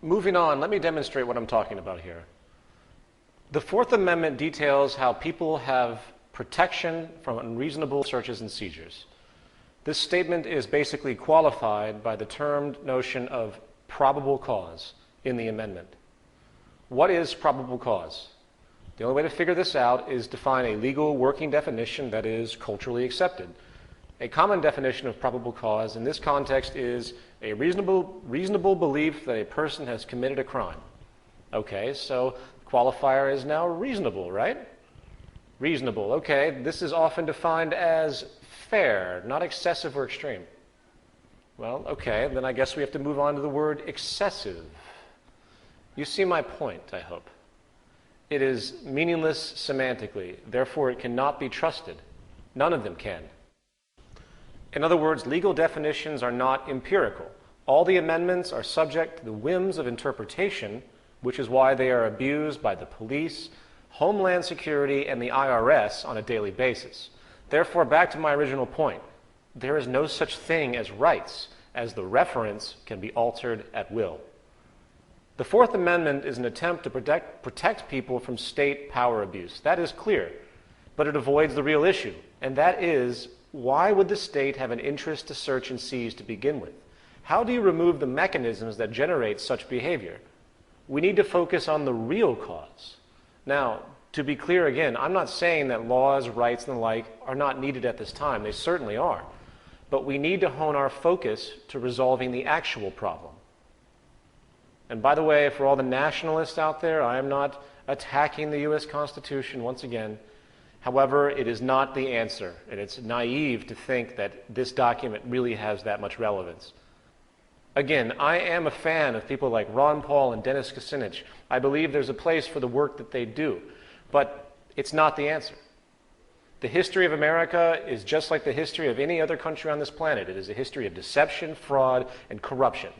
Moving on, let me demonstrate what I'm talking about here. The Fourth Amendment details how people have protection from unreasonable searches and seizures. This statement is basically qualified by the termed notion of probable cause in the amendment. What is probable cause? The only way to figure this out is to find a legal working definition that is culturally accepted. A common definition of probable cause in this context is a reasonable belief that a person has committed a crime. Okay, so qualifier is now reasonable, right? Reasonable, okay. This is often defined as fair, not excessive or extreme. Well, okay, then I guess we have to move on to the word excessive. You see my point, I hope. It is meaningless semantically, therefore it cannot be trusted. None of them can. In other words, legal definitions are not empirical. All the amendments are subject to the whims of interpretation, which is why they are abused by the police, Homeland Security, and the IRS on a daily basis. Therefore, back to my original point, there is no such thing as rights, as the reference can be altered at will. The Fourth Amendment is an attempt to protect people from state power abuse. That is clear, but it avoids the real issue, and that is, why would the state have an interest to search and seize to begin with? How do you remove the mechanisms that generate such behavior? We need to focus on the real cause. Now, to be clear again, I'm not saying that laws, rights, and the like are not needed at this time. They certainly are. But we need to hone our focus to resolving the actual problem. And by the way, for all the nationalists out there, I am not attacking the U.S. Constitution once again. However, it is not the answer, and it's naive to think that this document really has that much relevance. Again, I am a fan of people like Ron Paul and Dennis Kucinich. I believe there's a place for the work that they do, but it's not the answer. The history of America is just like the history of any other country on this planet. It is a history of deception, fraud, and corruption.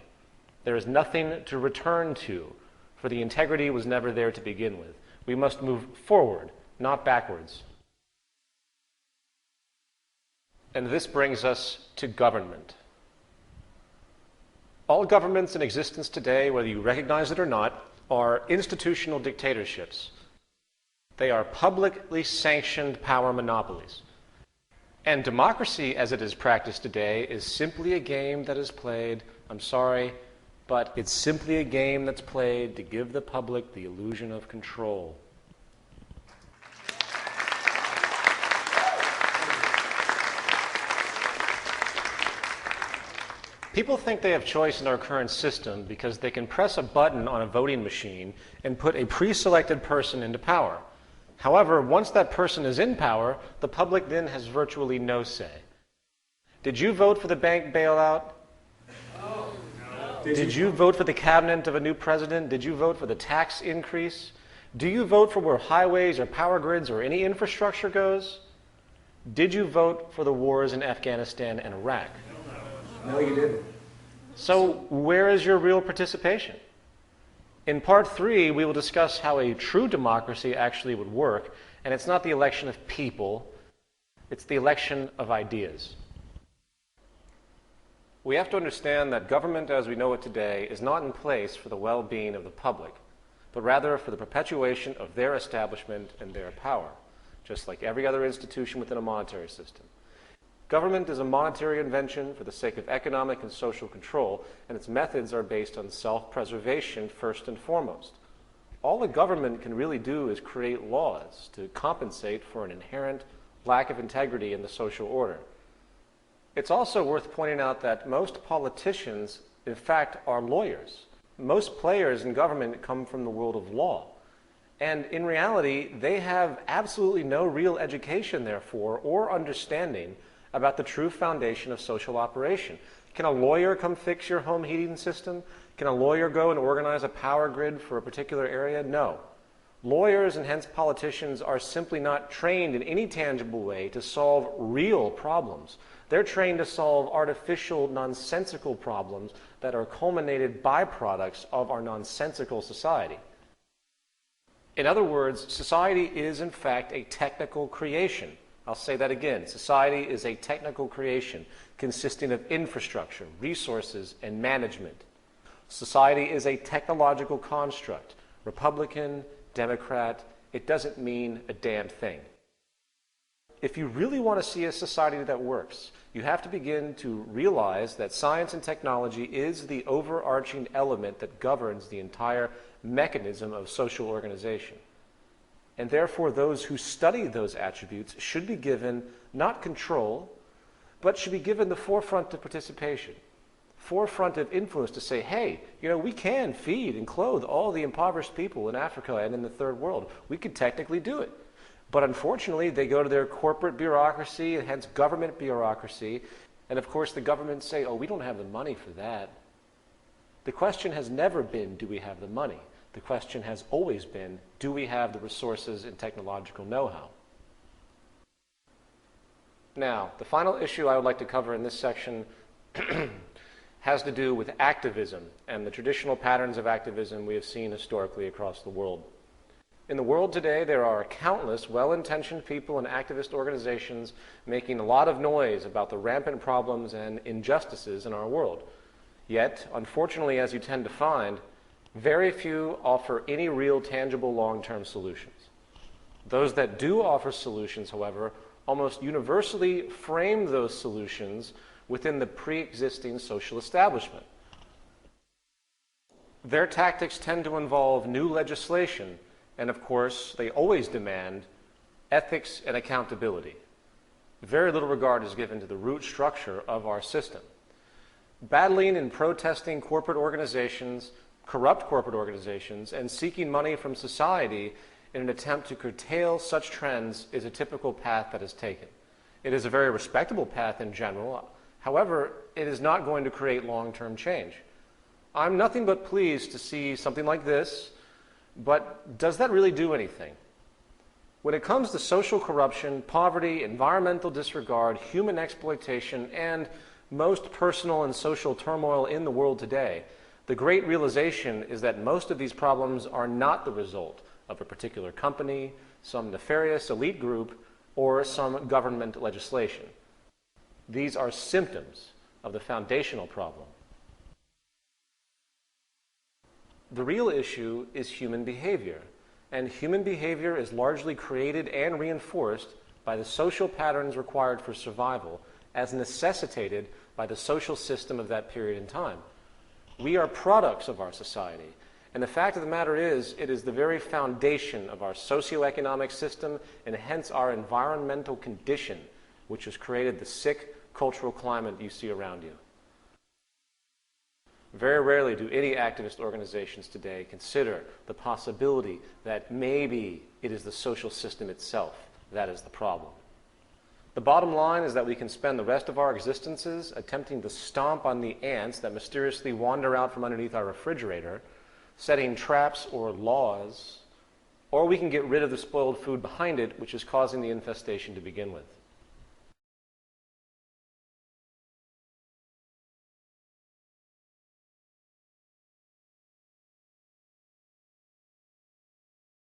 There is nothing to return to, for the integrity was never there to begin with. We must move forward, not backwards. And this brings us to government. All governments in existence today, whether you recognize it or not, are institutional dictatorships. They are publicly sanctioned power monopolies. And democracy, as it is practiced today, is simply a game that is played, I'm sorry, but it's simply a game that's played to give the public the illusion of control. People think they have choice in our current system because they can press a button on a voting machine and put a pre-selected person into power. However, once that person is in power, the public then has virtually no say. Did you vote for the bank bailout? No. Did you vote for the cabinet of a new president? Did you vote for the tax increase? Do you vote for where highways or power grids or any infrastructure goes? Did you vote for the wars in Afghanistan and Iraq? No, you didn't. So where is your real participation? In part 3, we will discuss how a true democracy actually would work, and it's not the election of people, it's the election of ideas. We have to understand that government as we know it today is not in place for the well-being of the public, but rather for the perpetuation of their establishment and their power, just like every other institution within a monetary system. Government is a monetary invention for the sake of economic and social control, and its methods are based on self-preservation first and foremost. All a government can really do is create laws to compensate for an inherent lack of integrity in the social order. It's also worth pointing out that most politicians, in fact, are lawyers. Most players in government come from the world of law. And in reality, they have absolutely no real education, therefore, or understanding about the true foundation of social operation. Can a lawyer come fix your home heating system? Can a lawyer go and organize a power grid for a particular area? No. Lawyers and hence politicians are simply not trained in any tangible way to solve real problems. They're trained to solve artificial, nonsensical problems that are culminated byproducts of our nonsensical society. In other words, society is in fact a technical creation. I'll say that again. Society is a technical creation consisting of infrastructure, resources, and management. Society is a technological construct. Republican, Democrat, it doesn't mean a damn thing. If you really want to see a society that works, you have to begin to realize that science and technology is the overarching element that governs the entire mechanism of social organization. And therefore, those who study those attributes should be given not control, but should be given the forefront of participation, forefront of influence to say, hey, we can feed and clothe all the impoverished people in Africa and in the third world. We could technically do it. But unfortunately, they go to their corporate bureaucracy, and hence government bureaucracy, and of course the governments say, oh, we don't have the money for that. The question has never been, do we have the money? The question has always been, do we have the resources and technological know-how? Now, the final issue I would like to cover in this section has to do with activism and the traditional patterns of activism we have seen historically across the world. In the world today, there are countless well-intentioned people and activist organizations making a lot of noise about the rampant problems and injustices in our world. Yet, unfortunately, as you tend to find, very few offer any real tangible long-term solutions. Those that do offer solutions, however, almost universally frame those solutions within the pre-existing social establishment. Their tactics tend to involve new legislation, and of course, they always demand ethics and accountability. Very little regard is given to the root structure of our system. Battling and protesting corporate organizations, corrupt corporate organizations, and seeking money from society in an attempt to curtail such trends is a typical path that is taken. It is a very respectable path in general. However, it is not going to create long-term change. I'm nothing but pleased to see something like this, but does that really do anything? When it comes to social corruption, poverty, environmental disregard, human exploitation, and most personal and social turmoil in the world today, the great realization is that most of these problems are not the result of a particular company, some nefarious elite group, or some government legislation. These are symptoms of the foundational problem. The real issue is human behavior, and human behavior is largely created and reinforced by the social patterns required for survival as necessitated by the social system of that period in time. We are products of our society, and the fact of the matter is, it is the very foundation of our socioeconomic system and hence our environmental condition which has created the sick cultural climate you see around you. Very rarely do any activist organizations today consider the possibility that maybe it is the social system itself that is the problem. The bottom line is that we can spend the rest of our existences attempting to stomp on the ants that mysteriously wander out from underneath our refrigerator, setting traps or laws, or we can get rid of the spoiled food behind it, which is causing the infestation to begin with.